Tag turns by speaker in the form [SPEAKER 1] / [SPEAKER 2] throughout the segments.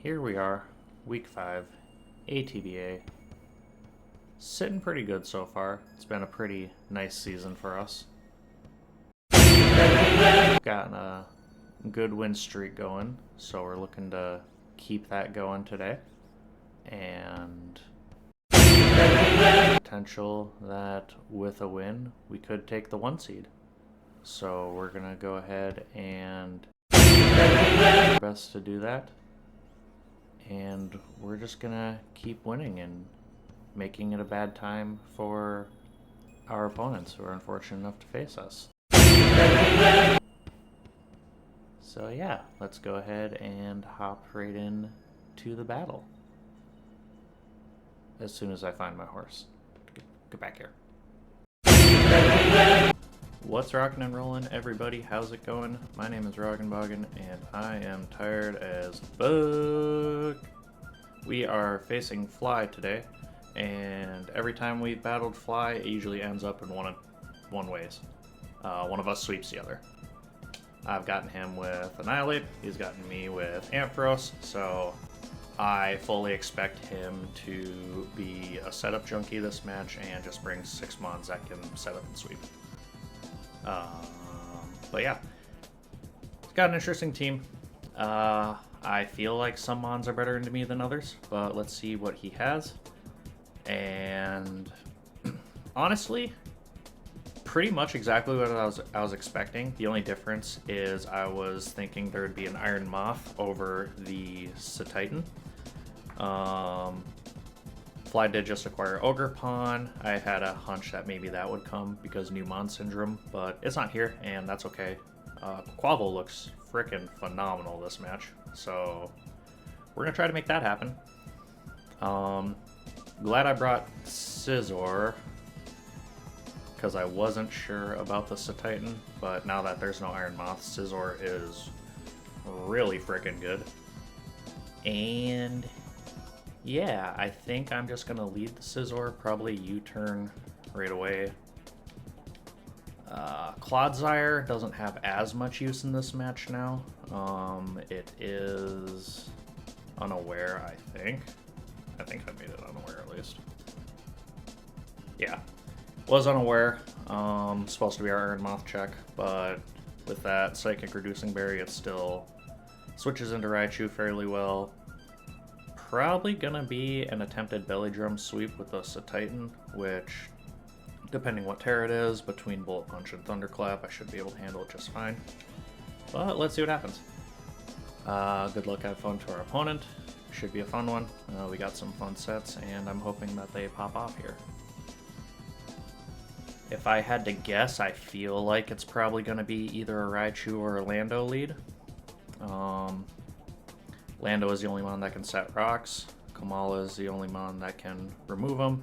[SPEAKER 1] here we are, week 5, ATBA. Sitting pretty good so far. It's been a pretty nice season for us. Gotten a good win streak going, so we're looking to keep that going today. And potential that with a win, we could take the 1 seed. So we're going to go ahead and do our best to do that. And we're just going to keep winning and making it a bad time for our opponents who are unfortunate enough to face us. So yeah, let's go ahead and hop right in to the battle. As soon as I find my horse. Get back here. What's rockin' and rollin', everybody? How's it going? My name is Rockin and I am tired as fuck. We are facing Fly today, and every time we've battled Fly, it usually ends up in one ways. One of us sweeps the other. I've gotten him with Annihilate, he's gotten me with Ampharos, so I fully expect him to be a setup junkie this match and just bring 6 mons that can set up and sweep. But yeah, it's got an interesting team. I feel like some mons are better into me than others, but let's see what he has. And honestly, pretty much exactly what I was expecting. The only difference is I was thinking there would be an Iron Moth over the Titan. Fly did just acquire Ogre Pawn. I had a hunch that maybe that would come because New Mon Syndrome, but it's not here, and that's okay. Quavo looks frickin' phenomenal this match, so we're gonna try to make that happen. Glad I brought Scizor, because I wasn't sure about the Titan, but now that there's no Iron Moth, Scizor is really frickin' good. And yeah, I think I'm just going to lead the Scizor, probably U-turn right away. Clodsire doesn't have as much use in this match now. It is unaware, I think. I think I made it unaware at least. Yeah, was unaware. Supposed to be our Iron Moth check, but with that Psychic Reducing Berry, it still switches into Raichu fairly well. Probably gonna be an attempted belly drum sweep with the Titan, which, depending what tear it is, between Bullet Punch and Thunderclap, I should be able to handle it just fine. But let's see what happens. Good luck, have fun to our opponent. Should be a fun one. We got some fun sets, and I'm hoping that they pop off here. If I had to guess, I feel like it's probably gonna be either a Raichu or a Lando lead. Lando is the only mon that can set rocks. Kamala is the only mon that can remove them.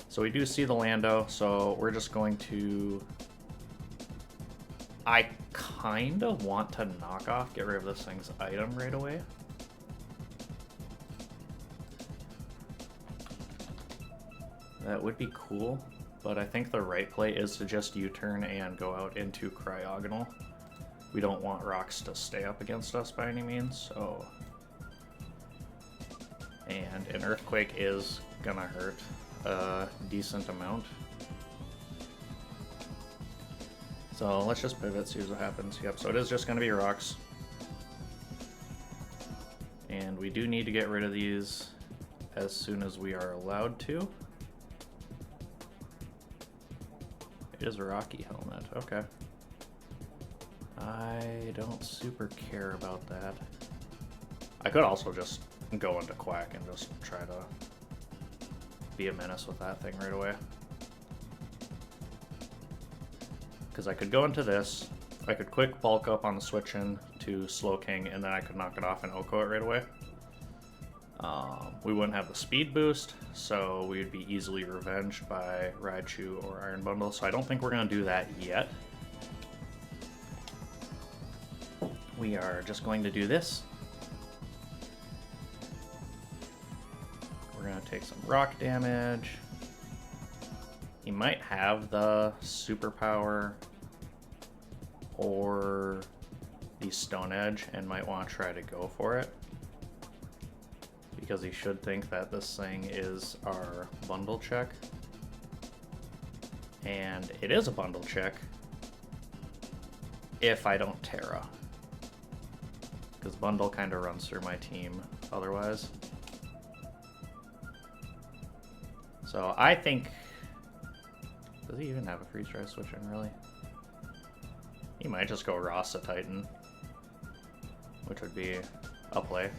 [SPEAKER 1] So we do see the Lando, so we're just going to... I kind of want to knock off, get rid of this thing's item right away. That would be cool, but I think the right play is to just U-turn and go out into Cryogonal. We don't want rocks to stay up against us by any means, so... And an Earthquake is gonna hurt a decent amount. So let's just pivot, see what happens. Yep, so it is just gonna be rocks. And we do need to get rid of these as soon as we are allowed to. It is a Rocky Helmet, okay. I don't super care about that. I could also just go into Quack and just try to be a menace with that thing right away. Because I could go into this, I could quick bulk up on the switch in to Slowking, and then I could knock it off and Oko it right away. We wouldn't have the speed boost, so we would be easily revenged by Raichu or Iron Bundle, so I don't think we're going to do that yet. We are just going to do this. We're going to take some rock damage. He might have the superpower or the Stone Edge and might want to try to go for it. because he should think that this thing is our bundle check. And it is a bundle check if I don't Terra. Because bundle kind of runs through my team otherwise. So I think... Does he even have a freeze dry switch in, really? He might just go Rasa Titan, which would be a play.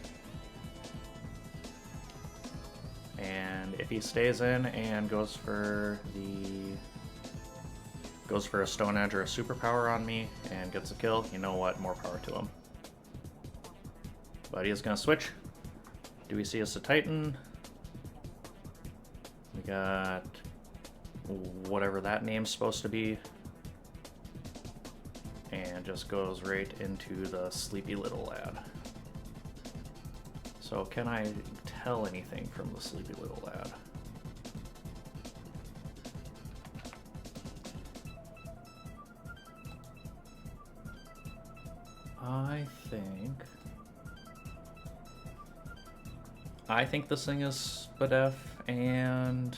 [SPEAKER 1] And if he stays in and goes for a Stone Edge or a Superpower on me and gets a kill, you know what? More power to him. But he is gonna switch. Do we see us a Titan? We got whatever that name's supposed to be. And just goes right into the sleepy little lad. So can I tell anything from the sleepy little lad? I think this thing is Spadef and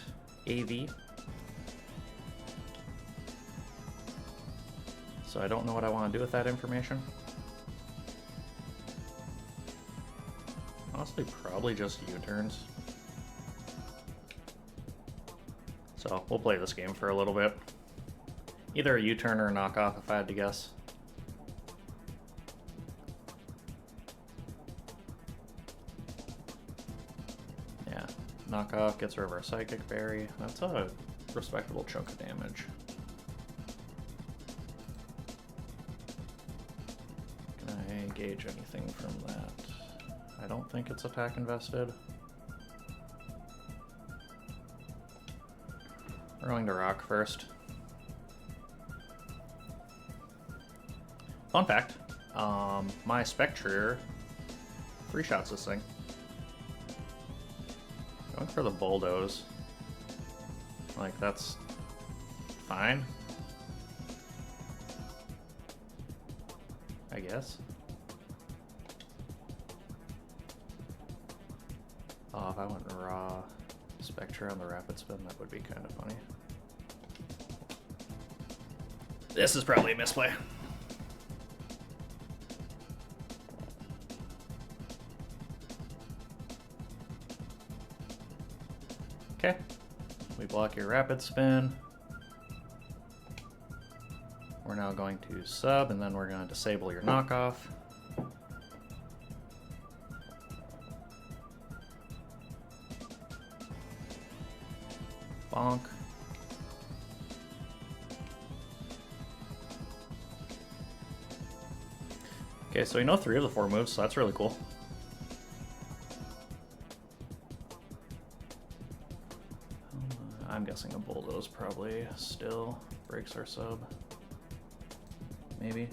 [SPEAKER 1] AV. So I don't know what I want to do with that information. Honestly, probably just U-turns. So we'll play this game for a little bit. Either a U-turn or a knockoff if I had to guess. Yeah, knockoff gets rid of our Psychic Berry. That's a respectable chunk of damage. Can I gauge anything from that? I don't think it's attack invested. We're going to rock first. Fun fact, my Spectrier three-shots this thing. Going for the bulldoze. Like, that's fine, I guess. Oh, if I went raw Spectre on the rapid spin, that would be kind of funny. This is probably a misplay. Okay, we block your rapid spin. We're now going to sub, and then we're going to disable your knockoff. Bonk. Okay, so we know 3 of the 4 moves, so that's really cool. I'm guessing a bulldoze probably still breaks our sub. Maybe.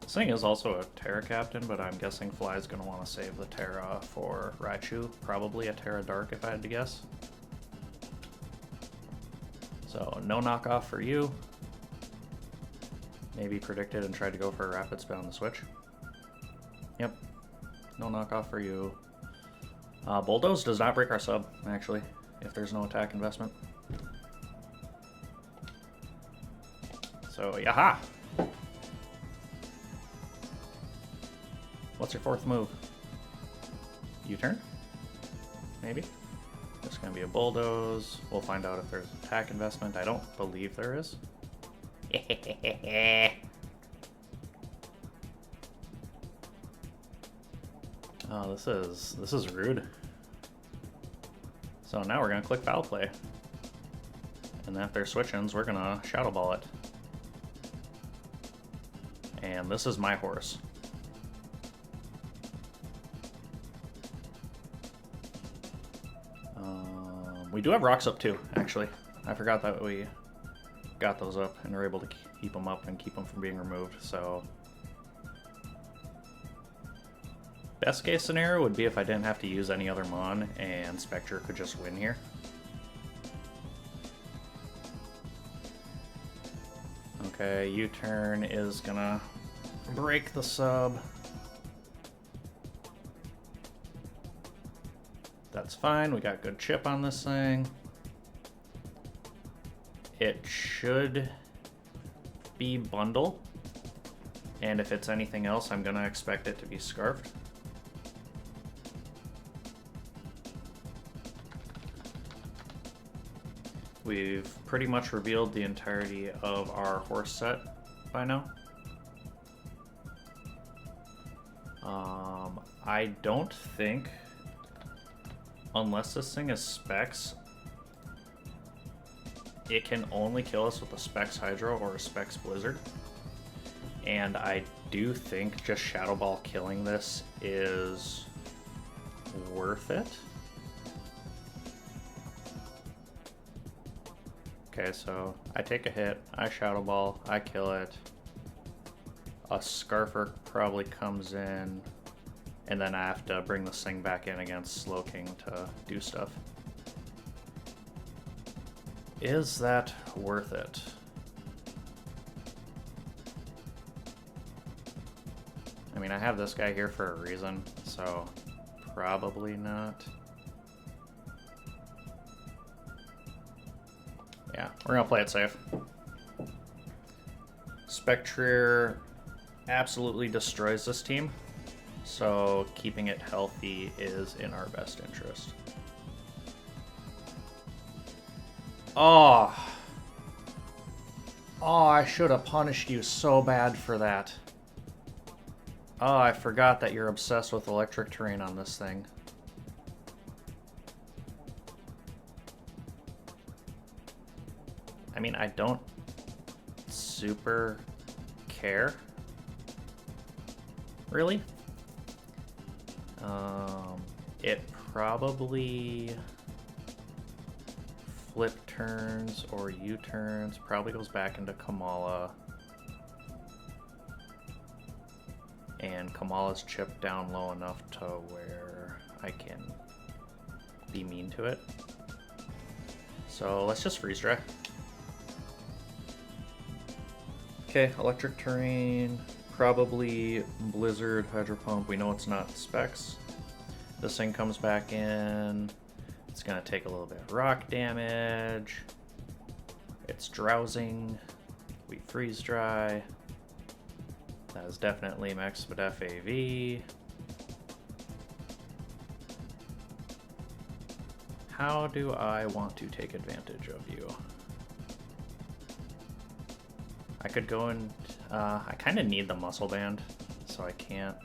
[SPEAKER 1] This thing is also a Terra Captain, but I'm guessing Fly's going to want to save the Terra for Raichu. Probably a Terra Dark if I had to guess. So no knockoff for you. Maybe predicted and tried to go for a rapid spin on the switch. Yep. No knockoff for you. Bulldoze does not break our sub, actually, if there's no attack investment. So, yaha! What's your 4th move? U-turn? Maybe? It's gonna be a bulldoze. We'll find out if there's attack investment. I don't believe there is. Oh, this is rude. So now we're gonna click foul play. And then if there's switch-ins, we're gonna Shadow Ball it. And this is my horse. We do have rocks up too, actually. I forgot that we got those up and were able to keep them up and keep them from being removed, so... Best case scenario would be if I didn't have to use any other mon and Spectre could just win here. Okay, U-turn is gonna break the sub. That's fine. We got good chip on this thing. It should be bundle. And if it's anything else, I'm gonna expect it to be scarfed. We've pretty much revealed the entirety of our horse set by now. I don't think, unless this thing is Specs, it can only kill us with a Specs Hydro or a Specs Blizzard. And I do think just Shadow Ball killing this is worth it. Okay, so I take a hit, I Shadow Ball, I kill it. A Scarfer probably comes in, and then I have to bring this thing back in against Slowking to do stuff. Is that worth it? I mean, I have this guy here for a reason, so probably not. Yeah, we're gonna play it safe. Spectrier absolutely destroys this team, so keeping it healthy is in our best interest. Oh, I should have punished you so bad for that. Oh, I forgot that you're obsessed with electric terrain on this thing. I mean, I don't super care, really. It probably flip turns or U-turns, probably goes back into Kamala. And Kamala's chipped down low enough to where I can be mean to it. So let's just freeze dry. Okay, electric terrain, probably Blizzard, Hydro Pump. We know it's not Specs. This thing comes back in. It's gonna take a little bit of rock damage. It's drowsing. We freeze dry. That is definitely max def AV. How do I want to take advantage of you? I could go and I kind of need the muscle band, so I can't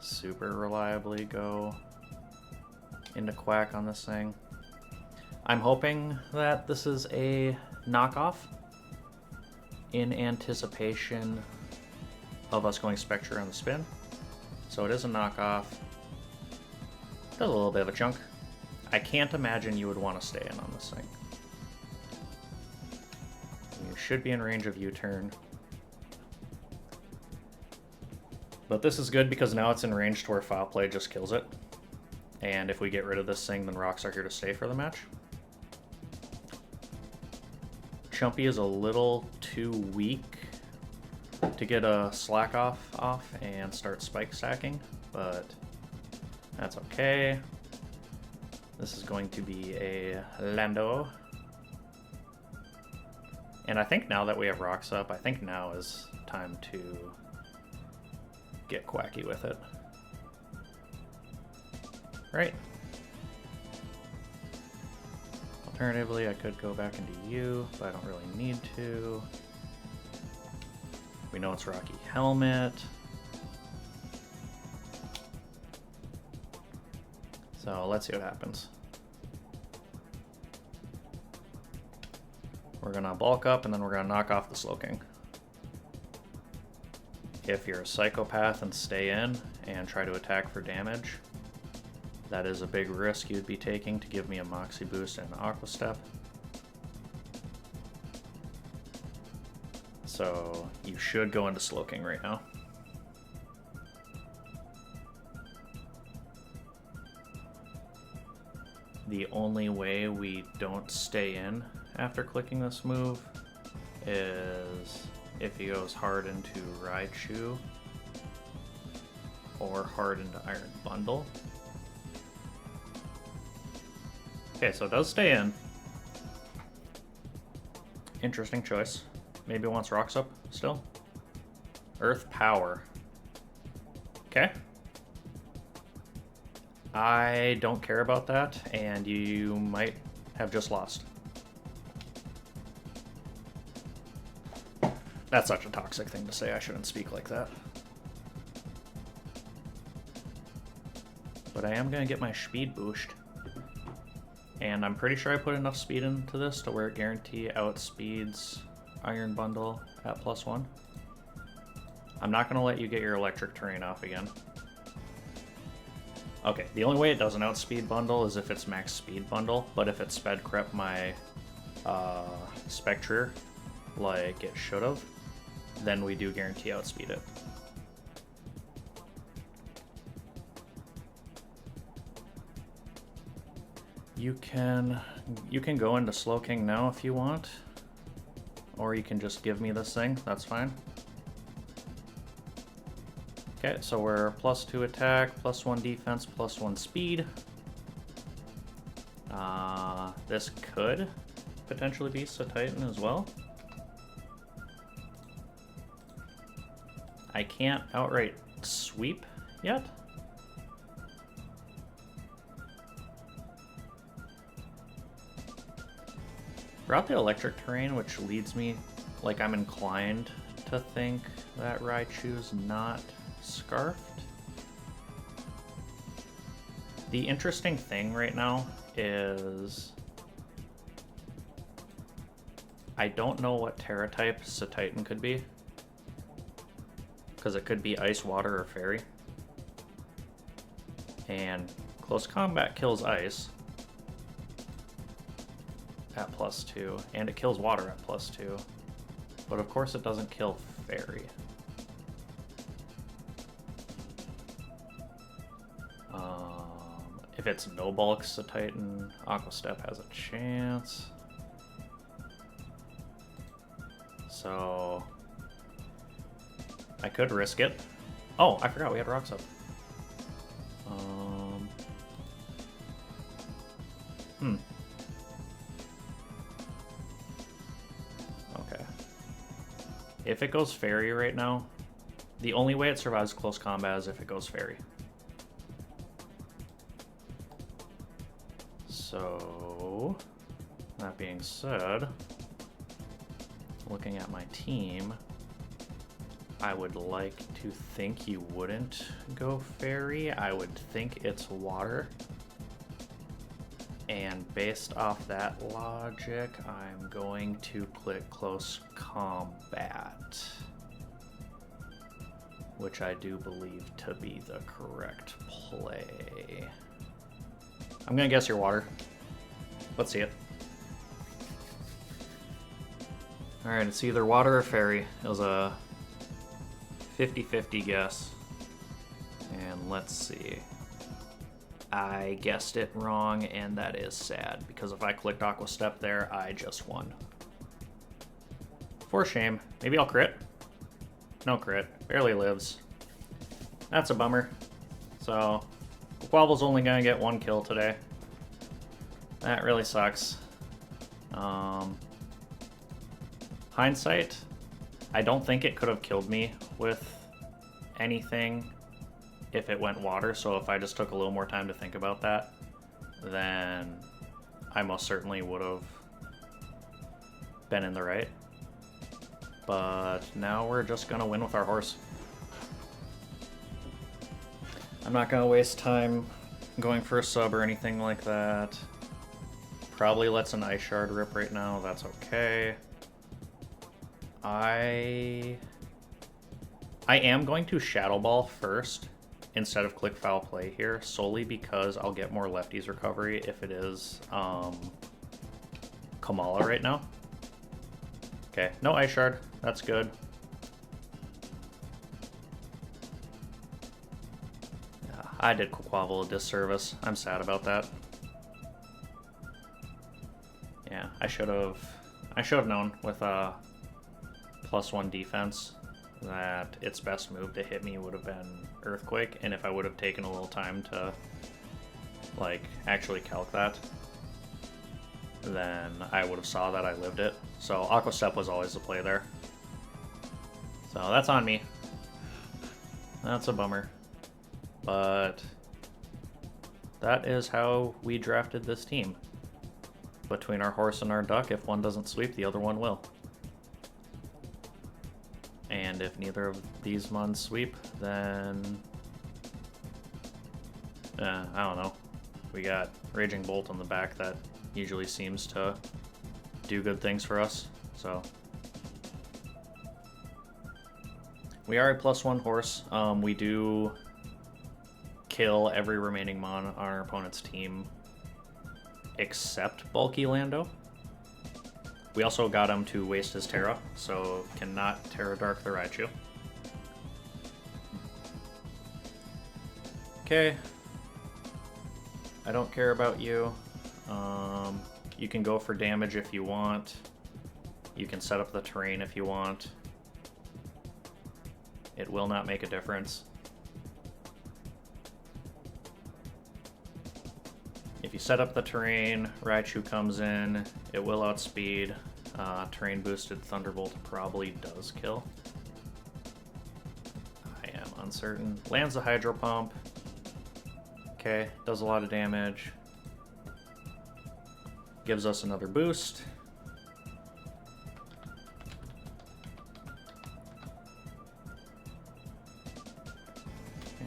[SPEAKER 1] super reliably go into Quack on this thing. I'm hoping that this is a knockoff in anticipation of us going Spectre on the spin. So it is a knockoff. Does a little bit of a chunk. I can't imagine you would want to stay in on this thing. You should be in range of U-turn. But this is good because now it's in range to where foul play just kills it. And if we get rid of this thing, then rocks are here to stay for the match. Chumpy is a little too weak to get a slack off and start spike stacking, but that's okay. This is going to be a Lando. And I think now that we have rocks up, I think now is time to get quacky with it. Right. Alternatively, I could go back into you, but I don't really need to. We know it's Rocky Helmet. So let's see what happens. We're gonna bulk up and then we're gonna knock off the Slowking. If you're a psychopath and stay in and try to attack for damage, that is a big risk you'd be taking to give me a Moxie boost and an Aqua Step. So you should go into Slowking right now. The only way we don't stay in after clicking this move is if he goes hard into Raichu or hard into Iron Bundle. Okay, so it does stay in. Interesting choice. Maybe it wants rocks up still. Earth power. Okay. I don't care about that, and you might have just lost. That's such a toxic thing to say. I shouldn't speak like that. But I am going to get my speed boost. And I'm pretty sure I put enough speed into this to where it guarantee outspeeds Iron Bundle at +1. I'm not going to let you get your electric terrain off again. Okay, the only way it doesn't outspeed Bundle is if it's max speed Bundle, but if it sped crept my Spectrier like it should have, then we do guarantee outspeed it. You can go into Slowking now if you want, or you can just give me this thing, that's fine. Okay, so we're +2 attack, +1 defense, +1 speed. This could potentially be Titan as well. I can't outright sweep yet. Brought the electric terrain, which leads me, like, I'm inclined to think that Raichu's not scarfed. The interesting thing right now is I don't know what Terra type Titan could be, because it could be Ice, Water, or Fairy. And close combat kills Ice at +2, and it kills Water at +2, but of course it doesn't kill Fairy. If it's no bulk Titan, Aqua Step has a chance. So I could risk it. Oh, I forgot we had rocks up. Okay. If it goes Fairy right now, the only way it survives close combat is if it goes Fairy. So, that being said, looking at my team, I would like to think you wouldn't go Fairy. I would think it's Water. And based off that logic, I'm going to click Close Combat, which I do believe to be the correct play. I'm gonna guess your Water. Let's see it. Alright, it's either Water or Fairy. It was a 50-50 guess. And let's see. I guessed it wrong, and that is sad, because if I clicked Aqua Step there, I just won. For shame. Maybe I'll crit? No crit. Barely lives. That's a bummer. So, Quabble's only gonna get 1 kill today. That really sucks. Hindsight, I don't think it could have killed me with anything if it went Water, so if I just took a little more time to think about that, then I most certainly would have been in the right. But now we're just gonna win with our horse. I'm not gonna waste time going for a sub or anything like that. Probably lets an Ice Shard rip right now, that's okay. I am going to Shadow Ball first instead of click Foul Play here, solely because I'll get more lefties recovery if it is Kamala right now. Okay, no Ice Shard, that's good. I did Quabbel a disservice. I'm sad about that. Yeah, I should have known with a +1 defense that its best move to hit me would have been Earthquake, and if I would have taken a little time to like actually calc that, then I would have saw that I lived it. So Aqua Step was always the play there. So that's on me. That's a bummer. But that is how we drafted this team. Between our horse and our duck, if one doesn't sweep, the other one will. And if neither of these mons sweep, then I don't know. We got Raging Bolt on the back that usually seems to do good things for us. So we are a +1 horse. We do kill every remaining mon on our opponent's team except Bulky Lando. We also got him to waste his Terra, so cannot Terra Dark the Raichu. Okay. I don't care about you. You can go for damage if you want. You can set up the terrain if you want. It will not make a difference. If you set up the terrain, Raichu comes in, it will outspeed. Terrain boosted Thunderbolt probably does kill. I am uncertain. Lands the Hydro Pump. Okay, does a lot of damage. Gives us another boost.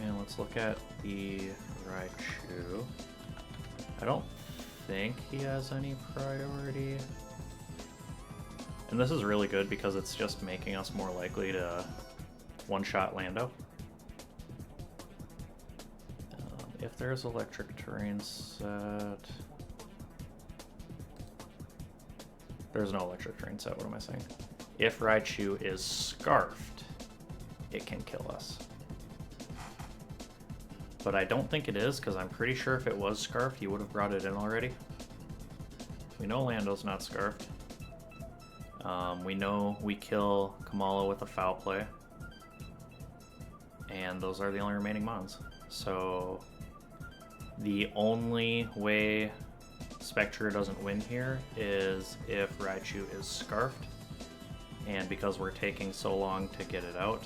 [SPEAKER 1] And let's look at the Raichu. I don't think he has any priority. And this is really good because it's just making us more likely to one-shot Lando. If there's electric terrain set... There's no electric terrain set, what am I saying? If Raichu is Scarfed, it can kill us. But I don't think it is, because I'm pretty sure if it was Scarfed, you would have brought it in already. We know Lando's not Scarfed. We know we kill Kamala with a Foul Play. And those are the only remaining mons. So the only way Spectrier doesn't win here is if Raichu is Scarfed. And because we're taking so long to get it out,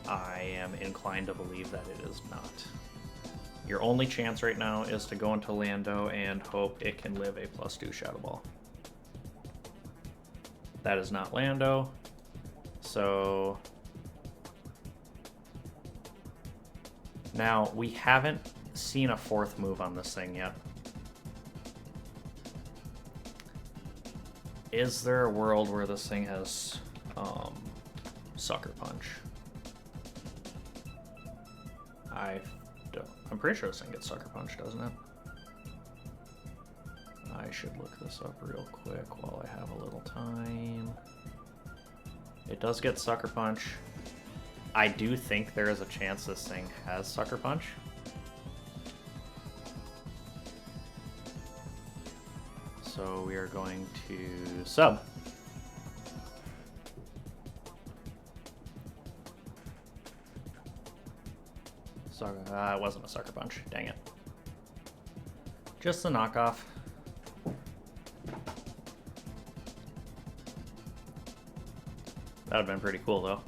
[SPEAKER 1] I am inclined to believe that it is not. Your only chance right now is to go into Lando and hope it can live a +2 Shadow Ball. That is not Lando, so... Now, we haven't seen a fourth move on this thing yet. Is there a world where this thing has Sucker Punch? I'm pretty sure this thing gets Sucker Punch, doesn't it? I should look this up real quick while I have a little time. It does get Sucker Punch. I do think there is a chance this thing has Sucker Punch. So we are going to sub. It wasn't a Sucker Punch. Dang it. Just a knockoff. That would have been pretty cool, though.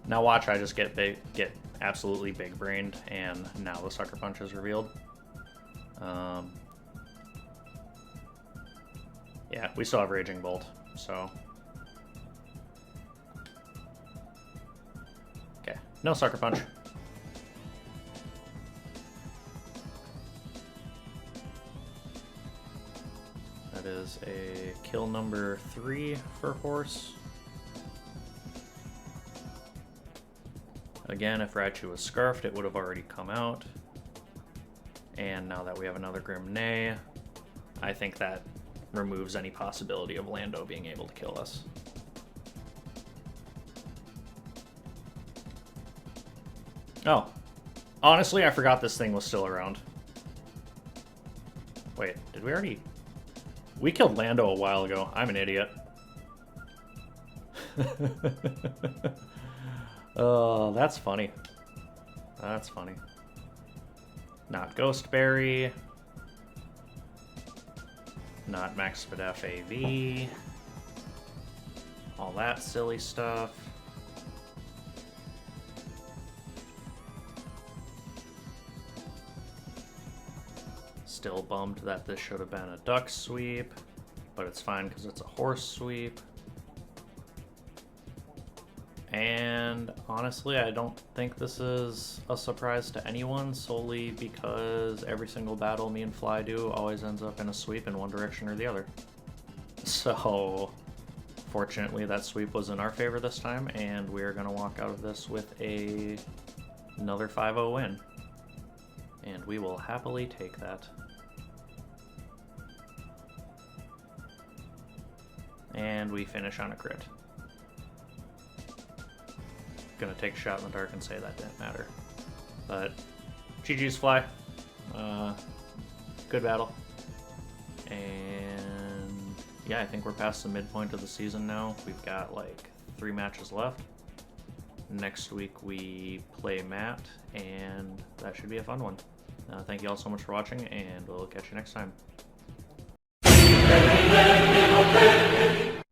[SPEAKER 1] Now watch, I just get absolutely big-brained, and now the Sucker Punch is revealed. Yeah, we still have Raging Bolt, so... Okay, no Sucker Punch. That is a kill number 3 for Horse. Again, if Raichu was Scarfed, it would have already come out. And now that we have another Grim Nay, I think that removes any possibility of Lando being able to kill us. Oh, honestly, I forgot this thing was still around. Wait, did we already... We killed Lando a while ago. I'm an idiot. Oh, that's funny. That's funny. Not Ghostberry. Not Max Spadef AV. All that silly stuff. Still bummed that this should have been a duck sweep, but it's fine because it's a horse sweep. And honestly, I don't think this is a surprise to anyone, solely because every single battle me and Fly do always ends up in a sweep in one direction or the other. So, fortunately, that sweep was in our favor this time, and we're going to walk out of this with another 5-0 win. And we will happily take that. And we finish on a crit. Gonna take a shot in the dark and say that didn't matter. But GG's Fly. Good battle. And yeah, I think we're past the midpoint of the season now. We've got like 3 matches left. Next week we play Matt, and that should be a fun one. Thank you all so much for watching, and we'll catch you next time.